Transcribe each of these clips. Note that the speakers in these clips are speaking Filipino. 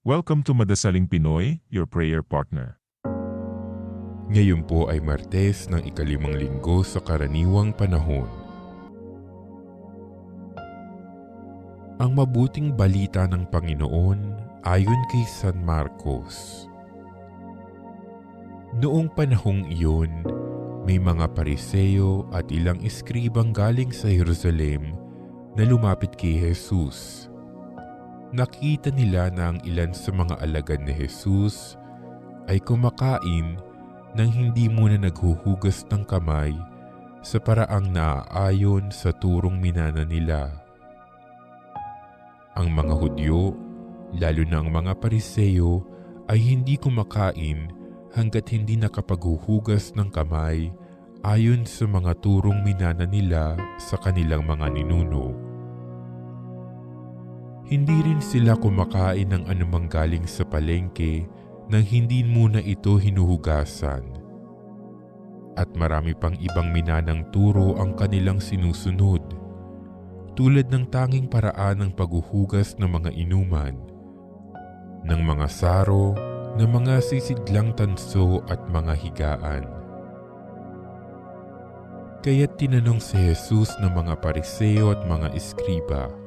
Welcome to Madasaling Pinoy, your prayer partner. Ngayon po ay Martes ng ikalimang linggo sa karaniwang panahon. Ang mabuting balita ng Panginoon ayon kay San Marcos. Noong panahong iyon, may mga Pariseo at ilang eskribang galing sa Jerusalem na lumapit kay Jesus. Nakita nila na ang ilan sa mga alagad ni Jesus ay kumakain nang hindi muna naghuhugas ng kamay sa paraang naaayon sa turong minana nila. Ang mga Hudyo, lalo na ang mga Pariseo, ay hindi kumakain hanggat hindi nakapaghuhugas ng kamay ayon sa mga turong minana nila sa kanilang mga ninuno. Hindi rin sila kumakain ng anumang galing sa palengke nang hindi muna ito hinuhugasan. At marami pang ibang minanang turo ang kanilang sinusunod, tulad ng tanging paraan ng paghuhugas ng mga inuman, ng mga saro, ng mga sisidlang tanso at mga higaan. Kaya't tinanong si Jesus ng mga Pariseo at mga eskriba,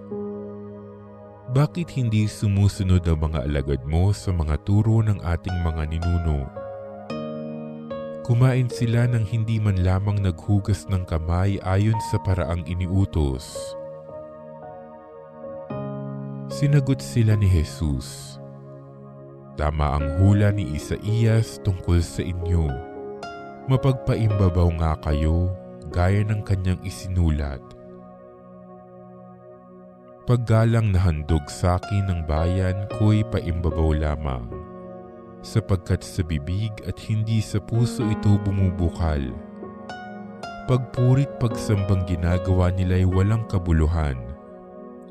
"Bakit hindi sumusunod ang mga alagad mo sa mga turo ng ating mga ninuno? Kumain sila nang hindi man lamang naghugas ng kamay ayon sa paraang iniutos." Sinagot sila ni Jesus, "Tama ang hula ni Isaías tungkol sa inyo. Mapagpaimbabaw nga kayo gaya ng kanyang isinulat. Paggalang na handog sa akin ng bayan ko'y paimbabaw lamang, sapagkat sa bibig at hindi sa puso ito bumubukal. Pagpurit pagsambang ginagawa nila'y walang kabuluhan.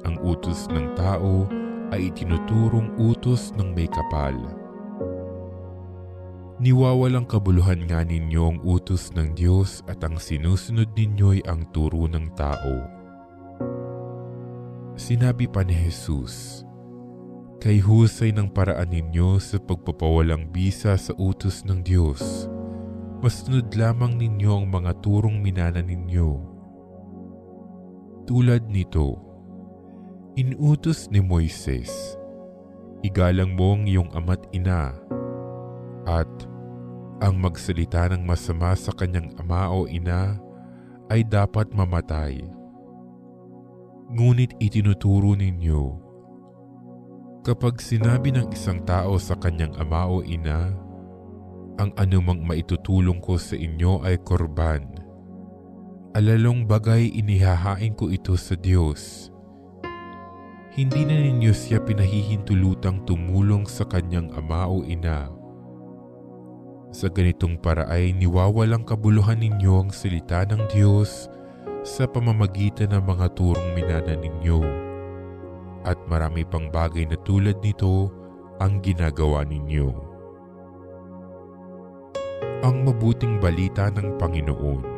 Ang utos ng tao ay itinuturong utos ng may kapal. Niwawalang kabuluhan nga ninyo ang utos ng Diyos at ang sinusunod ninyo'y ang turo ng tao." Sinabi pa ni Jesus, "Kay husay ng paraan ninyo sa pagpapawalang bisa sa utos ng Diyos, masunod lamang ninyo ang mga turong minana ninyo. Tulad nito, inuutos ni Moises, igalang mo ang iyong ama't ina, at ang magsalita ng masama sa kanyang ama o ina ay dapat mamatay. Ngunit itinuturo ninyo, kapag sinabi ng isang tao sa kanyang ama o ina, ang anumang maitutulong ko sa inyo ay korban, alalong bagay inihahain ko ito sa Diyos. Hindi na ninyo siya pinahihintulutang tumulong sa kanyang ama o ina. Sa ganitong paraay niwawalang kabuluhan ninyo ang salita ng Diyos sa pamamagitan ng mga turong minana ninyo, at marami pang bagay na tulad nito ang ginagawa ninyo." Ang mabuting balita ng Panginoon.